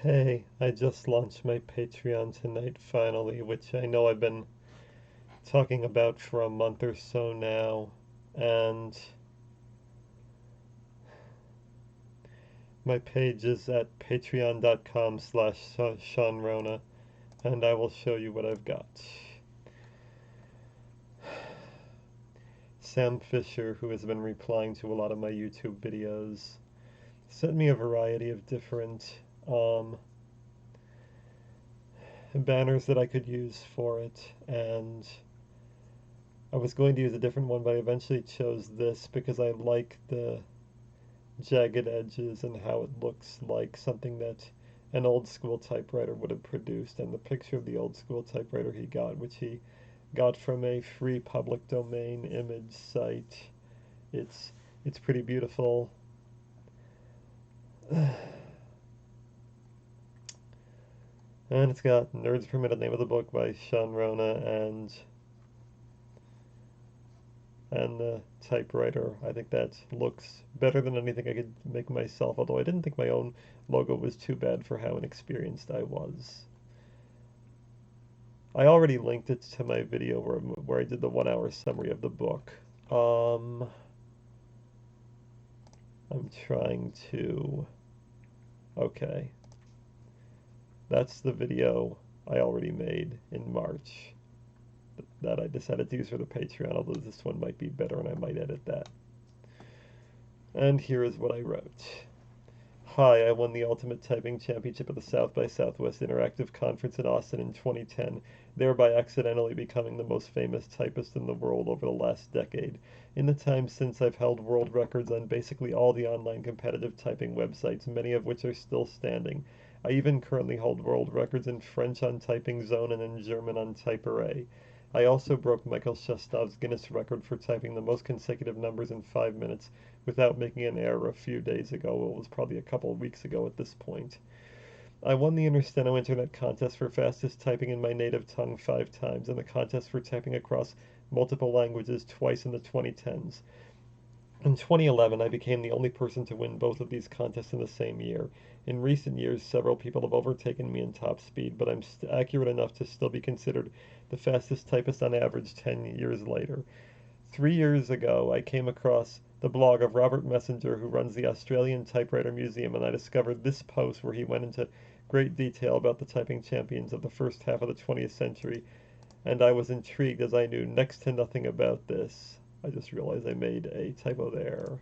Hey, I just launched my Patreon tonight finally, which I know I've been talking about for a month or so now. And my page is at patreon.com/Sean Rona, and I will show you what I've got. Sam Fisher, who has been replying to a lot of my YouTube videos, sent me a variety of different banners that I could use for it, and I was going to use a different one, but I eventually chose this because I like the jagged edges and how it looks like something that an old school typewriter would have produced. And the picture of the old school typewriter he got, which he got from a free public domain image site, it's it's pretty beautiful. And it's got Nerds Permitted, name of the book by Sean Rona, and the typewriter. I think that looks better than anything I could make myself, although I didn't think my own logo was too bad for how inexperienced I was. I already linked it to my video where I did the 1 hour summary of the book. Um, I'm trying to. Okay. That's the video I already made in March that I decided to use for the Patreon, although this one might be better and I might edit that. And here is what I wrote. Hi, I won the Ultimate Typing Championship at the South by Southwest Interactive Conference in Austin in 2010, thereby accidentally becoming the most famous typist in the world over the last decade. In the time since, I've held world records on basically all the online competitive typing websites, many of which are still standing. I even currently hold world records in French on Typing Zone and in German on Type-Array. I also broke Michael Shestov's Guinness record for typing the most consecutive numbers in 5 minutes without making an error a few days ago. Well, it was probably a couple of weeks ago at this point. I won the Intersteno Internet Contest for fastest typing in my native tongue 5 times, and the contest for typing across multiple languages twice in the 2010s. In 2011, I became the only person to win both of these contests in the same year. In recent years, several people have overtaken me in top speed, but I'm accurate enough to still be considered the fastest typist on average 10 years later. 3 years ago, I came across the blog of Robert Messenger, who runs the Australian Typewriter Museum, and I discovered this post where he went into great detail about the typing champions of the first half of the 20th century, and I was intrigued as I knew next to nothing about this. I just realized I made a typo there.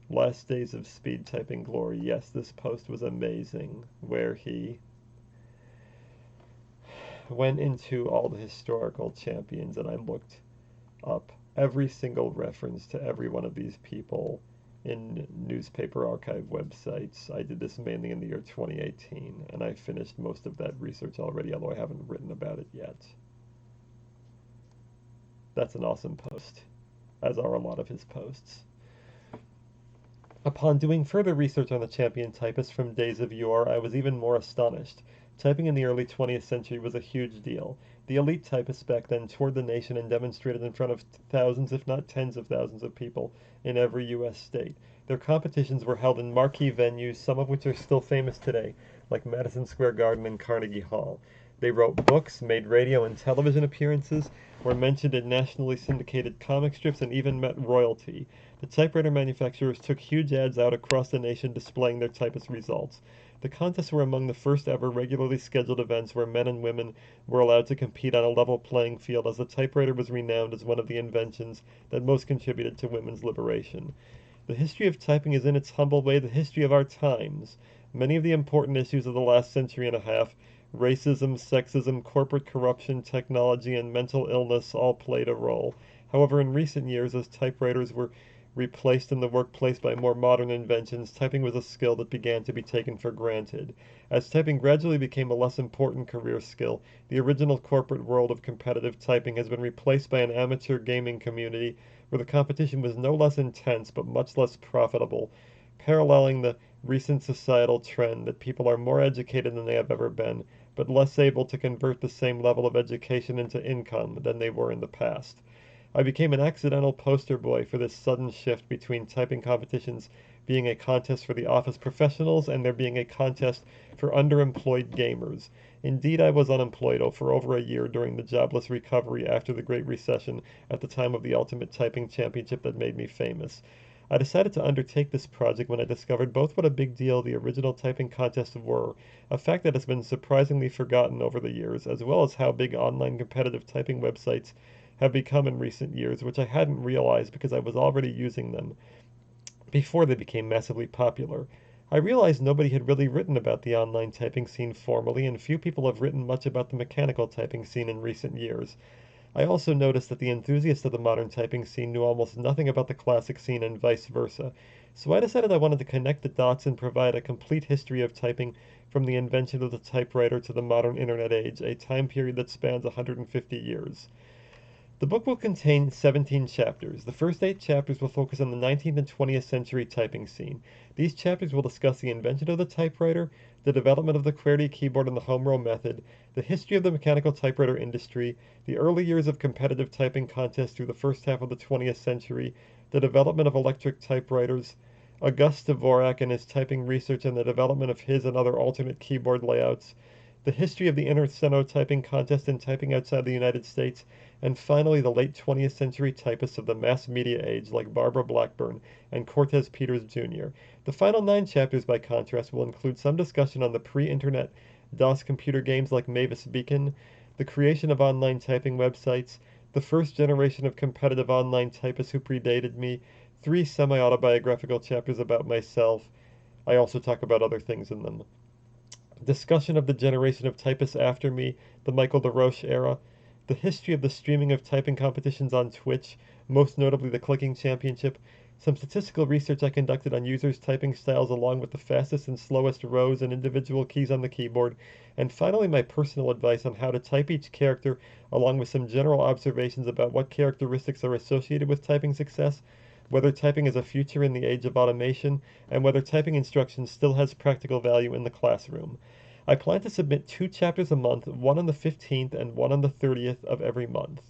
Last Days of Speed Typing Glory. Yes, this post was amazing, where he went into all the historical champions, and I looked up every single reference to every one of these people in newspaper archive websites. I did this mainly in the year 2018, and I finished most of that research already, although I haven't written about it yet. That's an awesome post, as are a lot of his posts. Upon doing further research on the champion typists from days of yore, I was even more astonished. Typing in the early 20th century was a huge deal. The elite typists back then toured the nation and demonstrated in front of thousands, if not tens of thousands of people in every U.S. state. Their competitions were held in marquee venues, some of which are still famous today, like Madison Square Garden and Carnegie Hall. They wrote books, made radio and television appearances, were mentioned in nationally syndicated comic strips, and even met royalty. The typewriter manufacturers took huge ads out across the nation displaying their typist results. The contests were among the first ever regularly scheduled events where men and women were allowed to compete on a level playing field, as the typewriter was renowned as one of the inventions that most contributed to women's liberation. The history of typing is in its humble way the history of our times. Many of the important issues of the last century and a half, racism, sexism, corporate corruption, technology, and mental illness, all played a role. However, in recent years, as typewriters were replaced in the workplace by more modern inventions, typing was a skill that began to be taken for granted. As typing gradually became a less important career skill, the original corporate world of competitive typing has been replaced by an amateur gaming community where the competition was no less intense but much less profitable, paralleling the recent societal trend that people are more educated than they have ever been, but less able to convert the same level of education into income than they were in the past. I became an accidental poster boy for this sudden shift between typing competitions being a contest for the office professionals and there being a contest for underemployed gamers. Indeed, I was unemployed for over a year during the jobless recovery after the Great Recession at the time of the Ultimate Typing Championship that made me famous. I decided to undertake this project when I discovered both what a big deal the original typing contests were, a fact that has been surprisingly forgotten over the years, as well as how big online competitive typing websites have become in recent years, which I hadn't realized because I was already using them before they became massively popular. I realized nobody had really written about the online typing scene formally, and few people have written much about the mechanical typing scene in recent years. I also noticed that the enthusiasts of the modern typing scene knew almost nothing about the classic scene and vice versa. So I decided I wanted to connect the dots and provide a complete history of typing from the invention of the typewriter to the modern internet age, a time period that spans 150 years. The book will contain 17 chapters. The first 8 chapters will focus on the 19th and 20th century typing scene. These chapters will discuss the invention of the typewriter, the development of the QWERTY keyboard and the home row method, the history of the mechanical typewriter industry, the early years of competitive typing contests through the first half of the 20th century, the development of electric typewriters, August Dvorak and his typing research and the development of his and other alternate keyboard layouts, the history of the intersteno-typing contest and typing outside the United States, and finally the late 20th century typists of the mass media age like Barbara Blackburn and Cortez Peters Jr. The final 9 chapters, by contrast, will include some discussion on the pre-internet DOS computer games like Mavis Beacon, the creation of online typing websites, the first generation of competitive online typists who predated me, 3 semi-autobiographical chapters about myself. I also talk about other things in them. Discussion of the generation of typists after me, the Michael DeRoche era, the history of the streaming of typing competitions on Twitch, most notably the Clicking Championship, some statistical research I conducted on users' typing styles along with the fastest and slowest rows and individual keys on the keyboard, and finally my personal advice on how to type each character along with some general observations about what characteristics are associated with typing success, whether typing is a future in the age of automation, and whether typing instruction still has practical value in the classroom. I plan to submit 2 chapters a month, one on the 15th and one on the 30th of every month,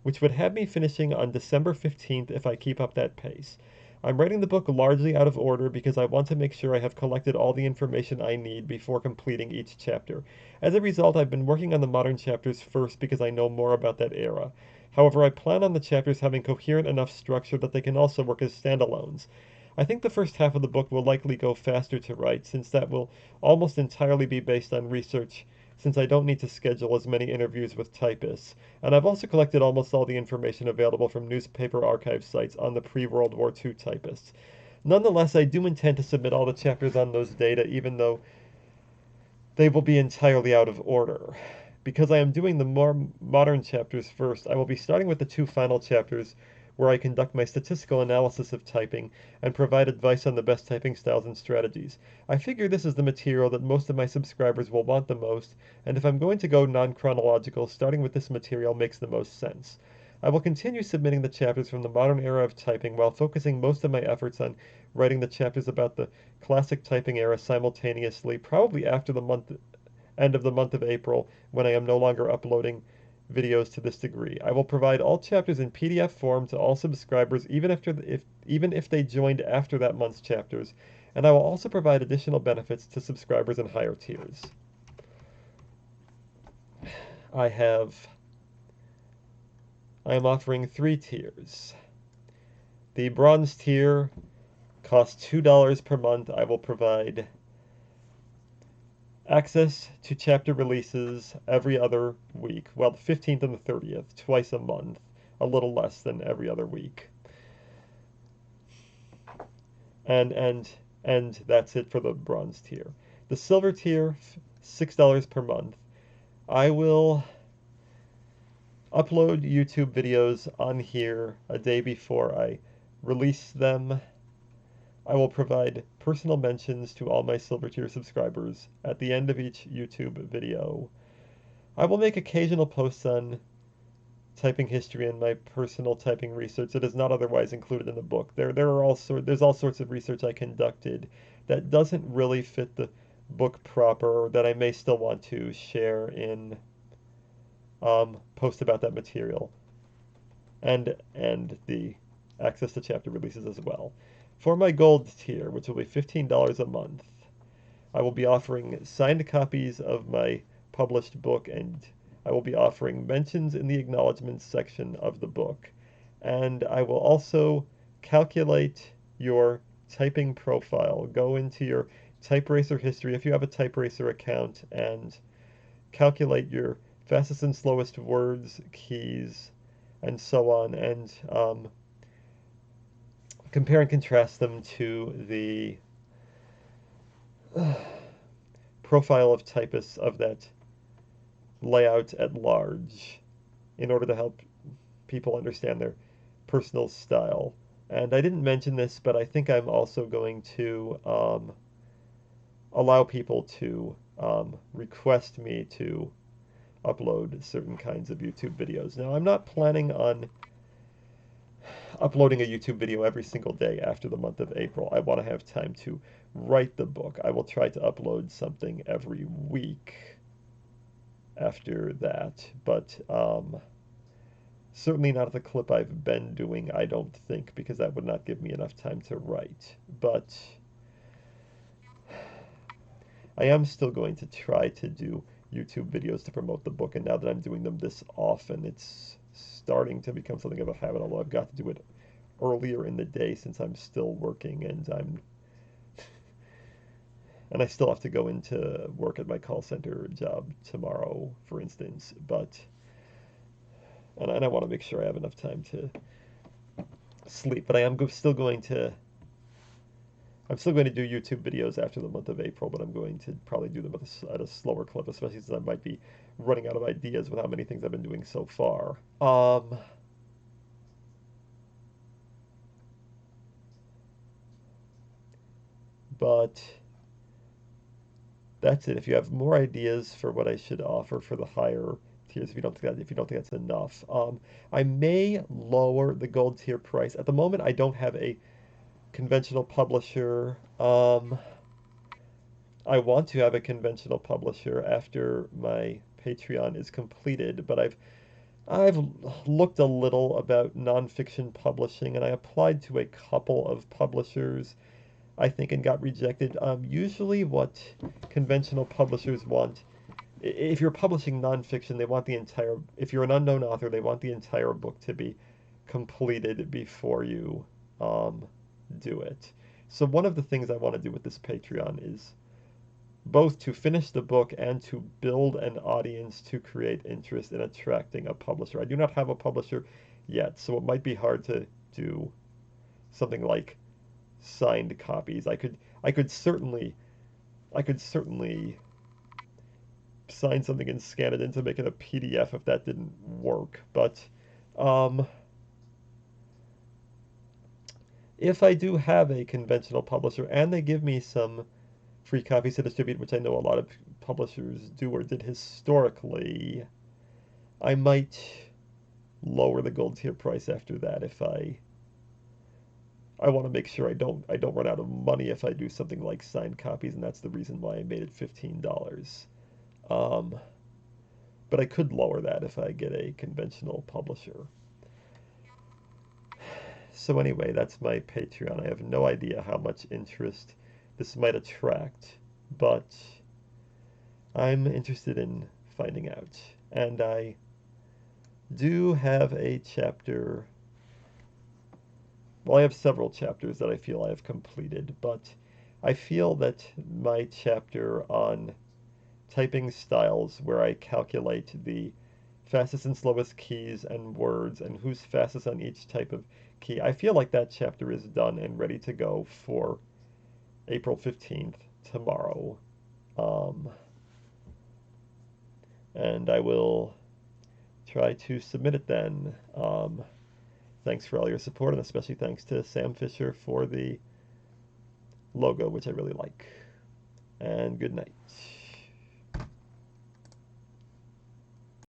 which would have me finishing on December 15th if I keep up that pace. I'm writing the book largely out of order because I want to make sure I have collected all the information I need before completing each chapter. As a result, I've been working on the modern chapters first because I know more about that era. However, I plan on the chapters having coherent enough structure that they can also work as standalones. I think the first half of the book will likely go faster to write, since that will almost entirely be based on research, since I don't need to schedule as many interviews with typists. And I've also collected almost all the information available from newspaper archive sites on the pre-World War II typists. Nonetheless, I do intend to submit all the chapters on those data, even though they will be entirely out of order. Because I am doing the more modern chapters first, I will be starting with the 2 final chapters, where I conduct my statistical analysis of typing and provide advice on the best typing styles and strategies. I figure this is the material that most of my subscribers will want the most, and if I'm going to go non-chronological, starting with this material makes the most sense. I will continue submitting the chapters from the modern era of typing while focusing most of my efforts on writing the chapters about the classic typing era simultaneously, probably after the end of the month of April, when I am no longer uploading videos to this degree. I will provide all chapters in PDF form to all subscribers, even if they joined after that month's chapters, and I will also provide additional benefits to subscribers in higher tiers. I am offering 3 tiers. The bronze tier costs $2 per month. I will provide access to chapter releases every other week. Well, the 15th and the 30th, twice a month. A little less than every other week. And that's it for the bronze tier. The silver tier, $6 per month. I will upload YouTube videos on here a day before I release them. I will provide personal mentions to all my silver tier subscribers at the end of each YouTube video. I will make occasional posts on typing history and my personal typing research that is not otherwise included in the book. There's all sorts of research I conducted that doesn't really fit the book proper, that I may still want to share in post about that material, and the access to chapter releases as well. For my gold tier, which will be $15 a month, I will be offering signed copies of my published book, and I will be offering mentions in the acknowledgments section of the book. And I will also calculate your typing profile. Go into your TypeRacer history if you have a TypeRacer account and calculate your fastest and slowest words, keys, and so on, and compare and contrast them to the profile of typists of that layout at large in order to help people understand their personal style. And I didn't mention this, but I think I'm also going to allow people to request me to upload certain kinds of YouTube videos. Now, I'm not planning on uploading a YouTube video every single day after the month of April. I want to have time to write the book. I will try to upload something every week after that, but certainly not the clip I've been doing, I don't think, because that would not give me enough time to write. But I am still going to try to do YouTube videos to promote the book, and now that I'm doing them this often, it's starting to become something of a habit, although I've got to do it earlier in the day since I'm still working and I still have to go into work at my call center job tomorrow, for instance, and I want to make sure I have enough time to sleep, but I'm still going to do YouTube videos after the month of April, but I'm going to probably do them at a slower clip, especially since I might be running out of ideas with how many things I've been doing so far. But that's it. If you have more ideas for what I should offer for the higher tiers, if you don't think that's enough, I may lower the gold tier price. At the moment, I don't have a conventional publisher. I want to have a conventional publisher after my Patreon is completed, but I've looked a little about nonfiction publishing, and I applied to a couple of publishers, I think, and got rejected. Usually what conventional publishers want, if you're publishing nonfiction, they want the entire, if you're an unknown author, they want the entire book to be completed before you do it. So one of the things I want to do with this Patreon is both to finish the book and to build an audience to create interest in attracting a publisher. I do not have a publisher yet, so it might be hard to do something like signed copies. I could certainly sign something and scan it in to make it a PDF if that didn't work. But if I do have a conventional publisher and they give me some free copies to distribute, which I know a lot of publishers do or did historically, I might lower the gold tier price after that if I want to make sure I don't run out of money if I do something like signed copies, and that's the reason why I made it $15. But I could lower that if I get a conventional publisher. So anyway, that's my Patreon. I have no idea how much interest this might attract, but I'm interested in finding out. And I do have a chapter. Well, I have several chapters that I feel I have completed, but I feel that my chapter on typing styles, where I calculate the fastest and slowest keys and words and who's fastest on each type of key, I feel like that chapter is done and ready to go for April 15th, tomorrow. And I will try to submit it then. Thanks for all your support, and especially thanks to Sam Fisher for the logo, which I really like. And good night.